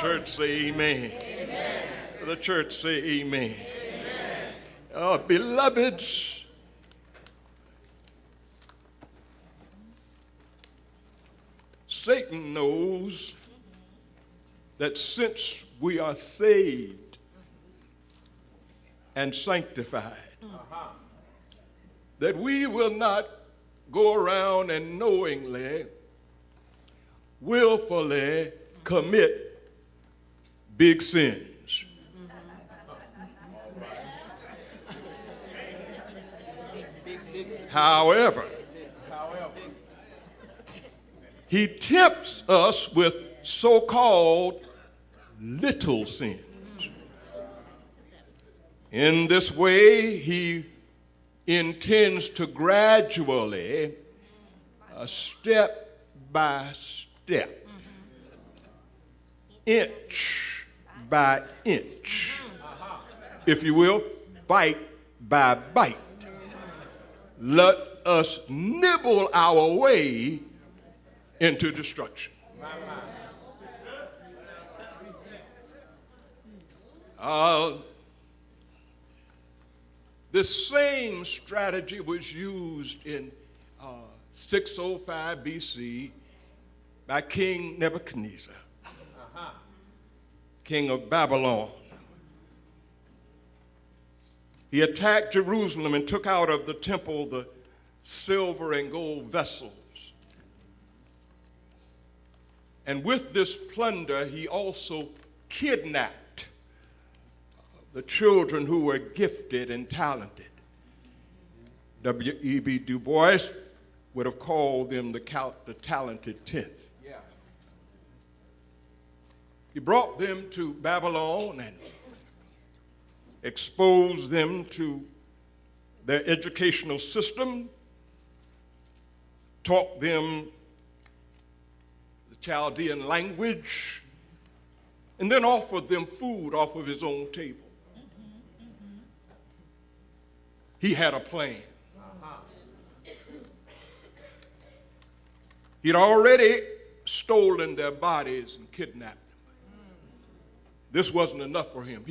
church say amen. Amen. The church say amen. Amen. Beloveds, Satan knows that since we are saved and sanctified, that we will not go around and knowingly, willfully commit big sins. However, he tempts us with so-called little sins. In this way, he intends to gradually, step by step, inch by inch, if you will, bite by bite, let us nibble our way into destruction. This same strategy was used in 605 BC by King Nebuchadnezzar, king of Babylon. He attacked Jerusalem and took out of the temple the silver and gold vessels. And with this plunder, he also kidnapped the children who were gifted and talented. W.E.B. Du Bois would have called them the talented tenth. Yeah. He brought them to Babylon and exposed them to their educational system, taught them the Chaldean language, and then offered them food off of his own table. He had a plan. He'd already stolen their bodies and kidnapped them. This wasn't enough for him.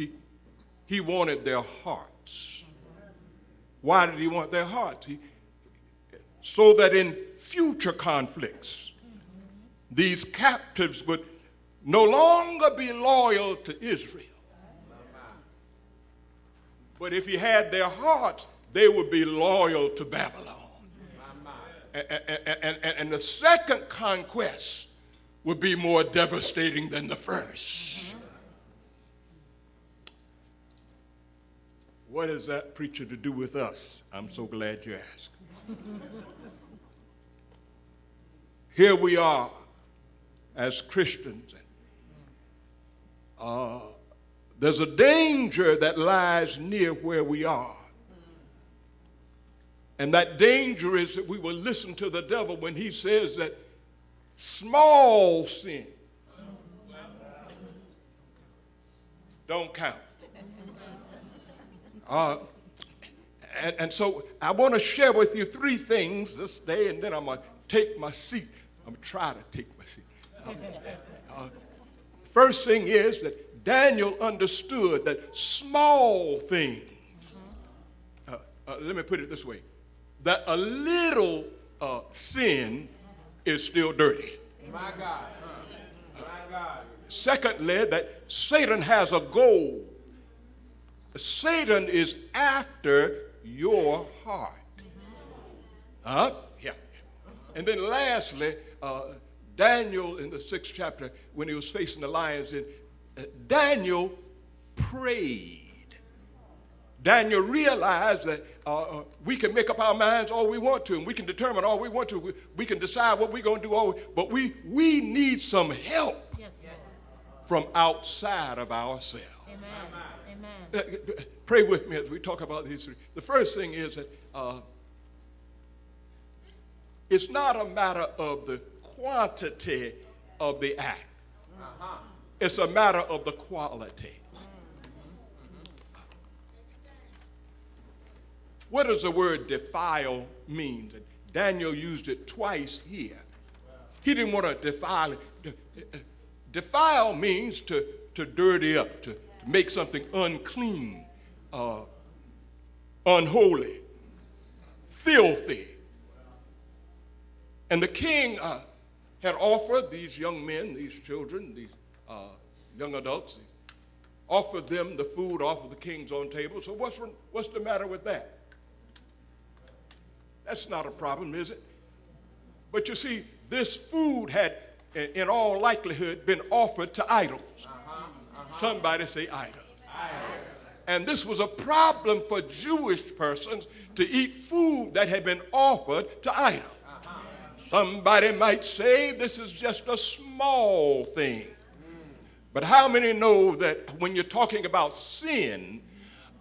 He wanted their hearts. Why did he want their hearts? So that in future conflicts, these captives would no longer be loyal to Israel. But if he had their hearts, they would be loyal to Babylon. And the second conquest would be more devastating than the first. What is that, preacher, to do with us? I'm so glad you asked. Here we are as Christians. There's a danger that lies near where we are. And that danger is that we will listen to the devil when he says that small sin don't count. And so I want to share with you three things this day, and then I'm going to take my seat. I'm going to try to take my seat. First thing is that Daniel understood that small things, let me put it this way, that a little sin is still dirty. My God. My God. Secondly, that Satan has a goal. Satan is after your heart. Yeah. And then lastly, Daniel in the 6th chapter, when he was facing the lions, Daniel prayed. Daniel realized that we can make up our minds all we want to, and we can determine all we want to. We can decide what we're going to do, but we need some help from outside of ourselves. Amen. Pray with me as we talk about these three. The first thing is that it's not a matter of the quantity of the act. It's a matter of the quality. What does the word defile mean? Daniel used it twice here. He didn't want to defile it. Defile means to dirty up, to make something unclean, unholy, filthy. And the king had offered these young men, these children, these young adults, offered them the food off of the king's own table. So what's the matter with that? That's not a problem, is it? But you see, this food had, in all likelihood, been offered to idols. Somebody say idols. And this was a problem for Jewish persons to eat food that had been offered to idols. Somebody might say this is just a small thing. But how many know that when you're talking about sin,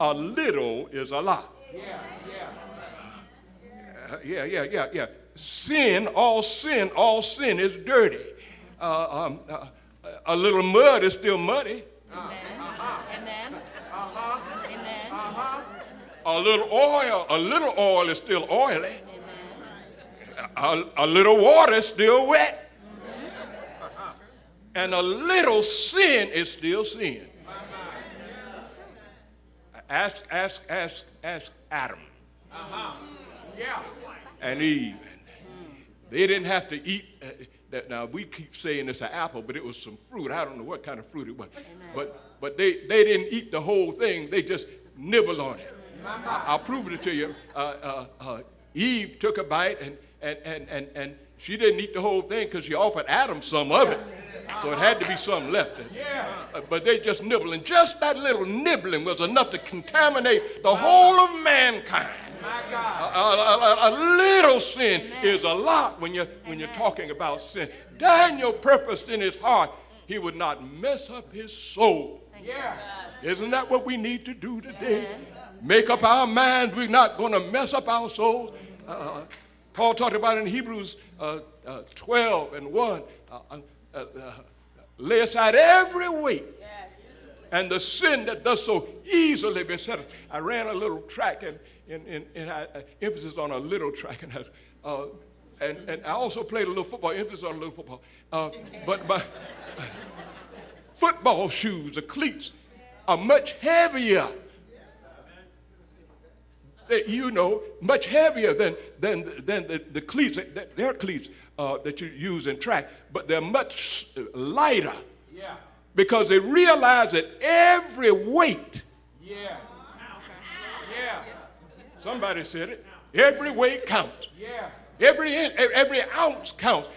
a little is a lot? Yeah. Sin is dirty. A little mud is still muddy. Amen. A little oil is still oily. A little water is still wet. And a little sin is still sin. Ask Adam and Eve. They didn't have to eat that. Now we keep saying it's an apple, but it was some fruit. I don't know what kind of fruit it was. But they didn't eat the whole thing. They just nibbled on it. I'll prove it to you. Eve took a bite and she didn't eat the whole thing because she offered Adam some of it. So it had to be some left. But they just nibbled. And just that little nibbling was enough to contaminate the whole of mankind. A little sin is a lot when you're talking about sin. Daniel purposed in his heart he would not mess up his soul. Isn't that what we need to do today? Make up our minds we're not going to mess up our souls. Paul talked about in Hebrews 12:1, lay aside every weight and the sin that does so easily beset us. I ran a little track and emphasis on a little track, and I also played a little football, emphasis on a little football. But my football shoes, the cleats, are much heavier. Much heavier than the cleats. They're cleats that you use in track, but they're much lighter. Because they realize that every weight. Somebody said it. Every weight counts. Every ounce counts.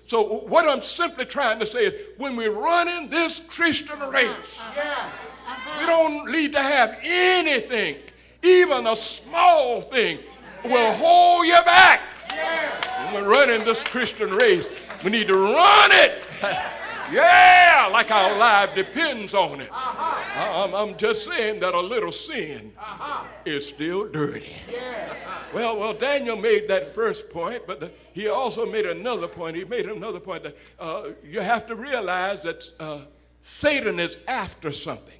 So what I'm simply trying to say is, when we're running this Christian race, we don't need to have anything. Even a small thing will hold you back. When we're running this Christian race, we need to run it. Like our life depends on it. I'm just saying that a little sin is still dirty. Well, Daniel made that first point, but he also made another point. He made another point that you have to realize that Satan is after something.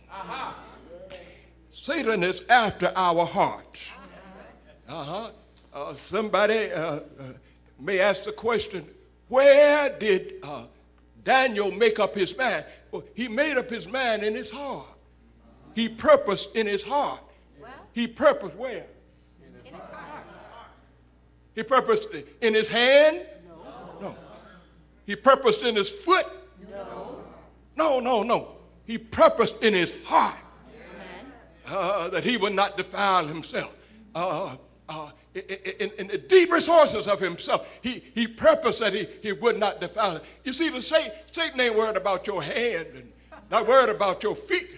Satan is after our hearts. Somebody may ask the question, where did Daniel make up his mind? Well, he made up his mind in his heart. He purposed in his heart. He purposed where? In his heart. He purposed in his hand? No. He purposed in his foot? No. He purposed in his heart. That he would not defile himself. In the deep resources of himself, he purposed that he would not defile it. You see, Satan ain't worried about your hand, and not worried about your feet,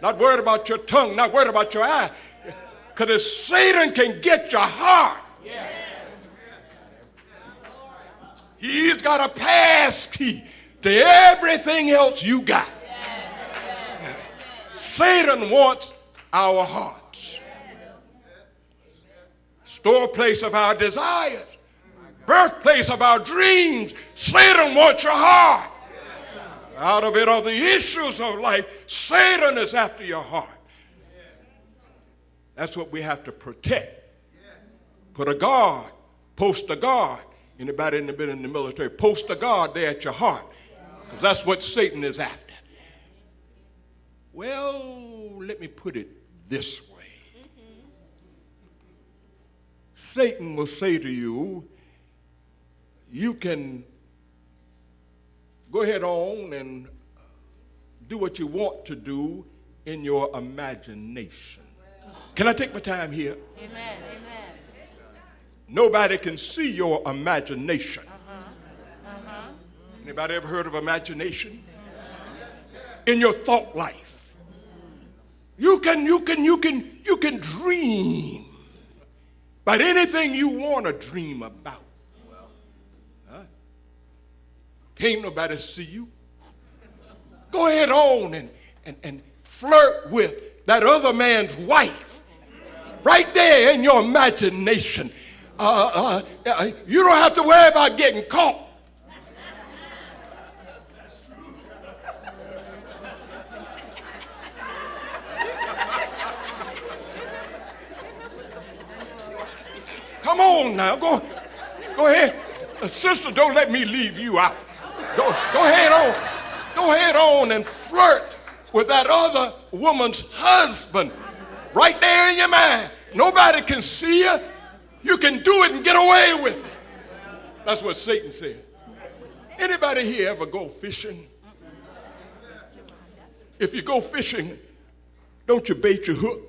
not worried about your tongue, not worried about your eye. Because if Satan can get your heart, he's got a pass key to everything else you got. Satan wants our hearts. Store place of our desires. Birthplace of our dreams. Satan wants your heart. Out of it are the issues of life. Satan is after your heart. That's what we have to protect. Put a guard. Post a guard. Anybody been in the military? Post a guard there at your heart. Because that's what Satan is after. Well, let me put it this way. Satan will say to you, you can go ahead on and do what you want to do in your imagination. Can I take my time here? Amen. Amen. Nobody can see your imagination. Anybody ever heard of imagination? In your thought life. You can dream about anything you want to dream about. Huh? Can't nobody see you. Go ahead on and flirt with that other man's wife right there in your imagination. You don't have to worry about getting caught. Come on now, go ahead. Sister, don't let me leave you out. Go ahead on and flirt with that other woman's husband right there in your mind. Nobody can see you. You can do it and get away with it. That's what Satan said. Anybody here ever go fishing? If you go fishing, don't you bait your hook?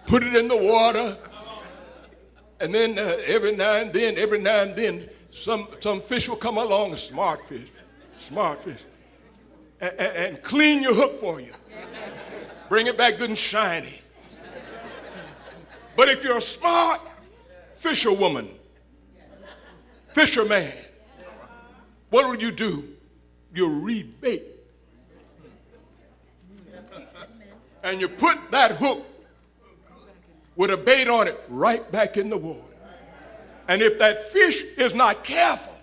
Put it in the water. And then every now and then, some fish will come along, smart fish, and clean your hook for you. Bring it back good and shiny. But if you're a smart fisherwoman, fisherman, what will you do? You rebait. And you put that hook with a bait on it right back in the water. And if that fish is not careful,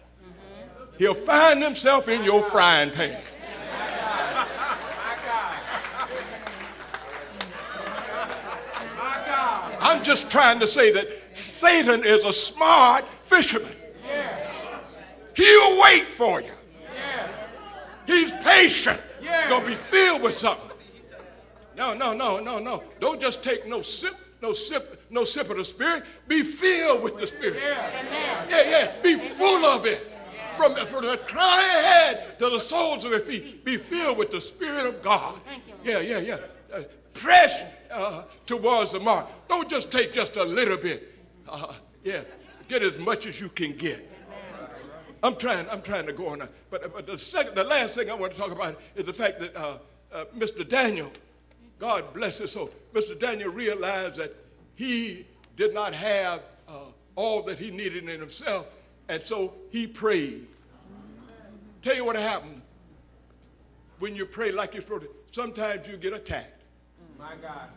he'll find himself in your frying pan. I'm just trying to say that Satan is a smart fisherman. He'll wait for you. He's patient. You'll be filled with something. No. Don't just take no sip of the Spirit. Be filled with the Spirit. Yeah. Be full of it. From the crown of your head to the soles of your feet. Be filled with the Spirit of God. Yeah. Press towards the mark. Don't just take just a little bit. Get as much as you can get. I'm trying to go on. But the last thing I want to talk about is the fact that Mr. Daniel, God bless his soul, Mr. Daniel realized that he did not have all that he needed in himself, and so he prayed. Tell you what happened when you pray like you're supposed to. Sometimes you get attacked. My God.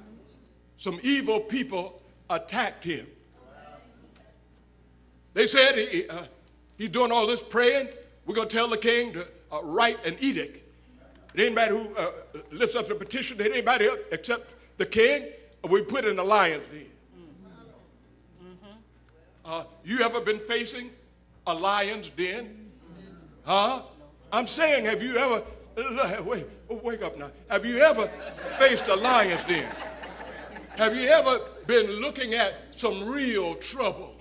Some evil people attacked him. They said he's doing all this praying. We're going to tell the king to write an edict. And anybody who lifts up the petition to anybody else except the king, we put in the lion's den. You ever been facing a lion's den? Huh? I'm saying, have you ever, wake up now. Have you ever faced a lion's den? Have you ever been looking at some real trouble?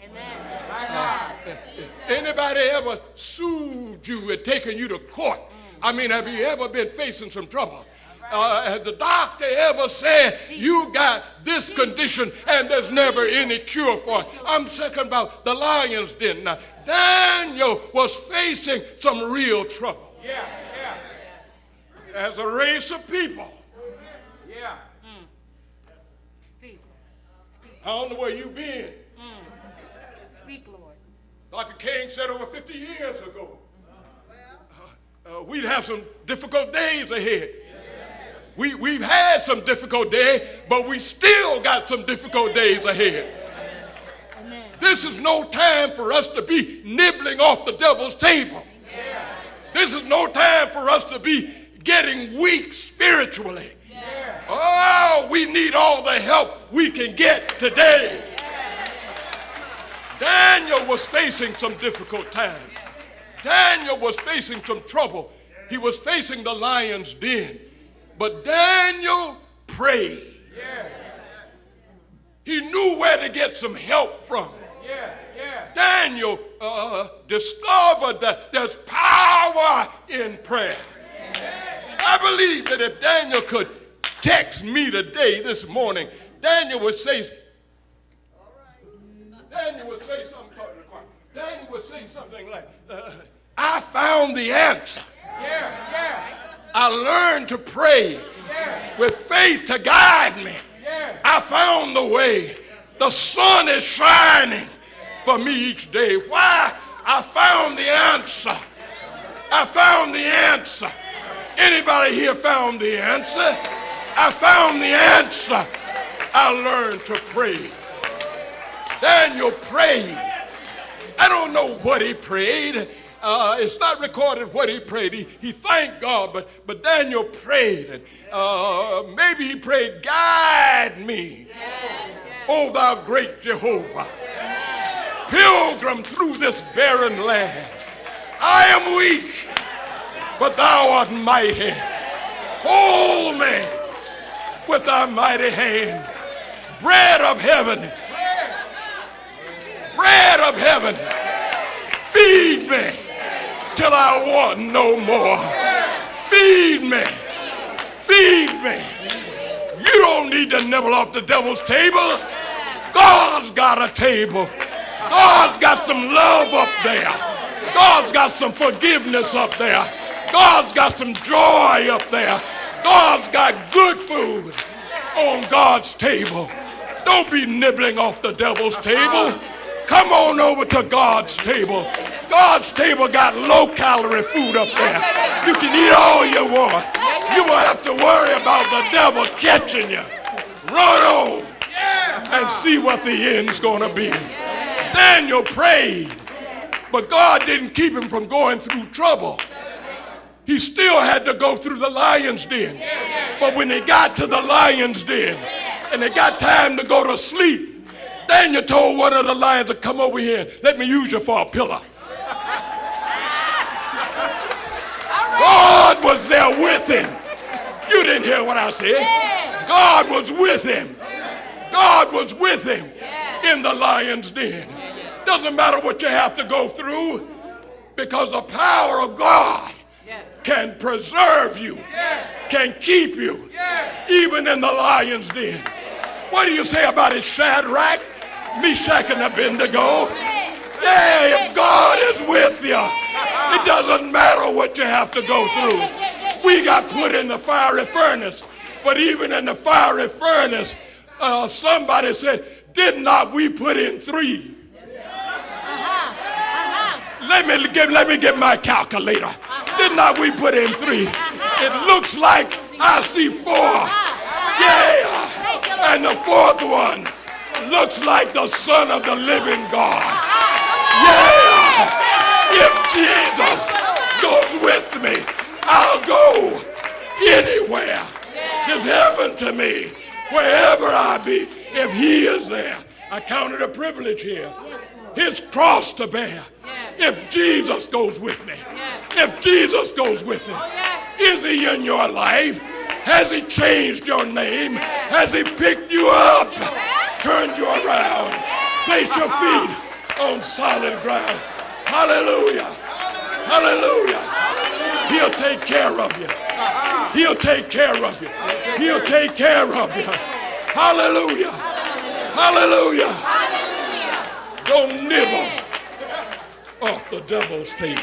Anybody ever sued you and taken you to court? I mean, have you ever been facing some trouble? Has the doctor ever said you got this condition and there's never any cure for it? I'm talking about the lion's den. Now, Daniel was facing some real trouble. As a race of people. I don't know where you've been. Speak, Lord. Dr. King said over 50 years ago, we'd have some difficult days ahead. We've had some difficult days, but we still got some difficult days ahead. Amen. This is no time for us to be nibbling off the devil's table. This is no time for us to be getting weak spiritually. Oh, we need all the help we can get today. Daniel was facing some difficult times. Daniel was facing some trouble. He was facing the lion's den. But Daniel prayed. He knew where to get some help from. Daniel discovered that there's power in prayer. I believe that if Daniel could text me today, this morning, Daniel would say something like, I found the answer. I learned to pray with faith to guide me. I found the way. The sun is shining for me each day. Why? I found the answer. I found the answer. Anybody here found the answer? I found the answer. I learned to pray. Daniel prayed. I don't know what he prayed. It's not recorded what he prayed. He thanked God, but Daniel prayed. Maybe he prayed, guide me, O thou great Jehovah. Pilgrim through this barren land. I am weak, but thou art mighty. Hold me with thy mighty hand. Bread of heaven. Bread of heaven. Feed me till I want no more. Feed me. Feed me. You don't need to nibble off the devil's table. God's got a table. God's got some love up there. God's got some forgiveness up there. God's got some joy up there. God's got good food on God's table. Don't be nibbling off the devil's table. Come on over to God's table. God's table got low-calorie food up there. You can eat all you want. You won't have to worry about the devil catching you. Run on and see what the end's going to be. Daniel prayed, but God didn't keep him from going through trouble. He still had to go through the lion's den. But when he got to the lion's den and it got time to go to sleep, Daniel told one of the lions to come over here. Let me use you for a pillow. God was there with him. You didn't hear what I said. God was with him. God was with him in the lion's den. Doesn't matter what you have to go through, because the power of God can preserve you, can keep you, even in the lion's den. What do you say about it, Shadrach, Meshach, and Abednego? Yeah, if God is with you, it doesn't matter what you have to go through. We got put in the fiery furnace, but even in the fiery furnace, somebody said, did not we put in 3? Let me get my calculator. Did not we put in 3? It looks like I see 4. Yeah. And the 4th one looks like the Son of the living God. Yeah. If Jesus goes with me, I'll go anywhere. It's heaven to me, wherever I be, if he is there. I count it a privilege here. His cross to bear. If Jesus goes with me. If Jesus goes with me. Is he in your life? Has he changed your name? Has he picked you up? Turned you around? Place your feet on solid ground. Hallelujah. Hallelujah. He'll take care of you. He'll take care of you. He'll take care of you. Hallelujah. Hallelujah. Don't nibble off the devil's table.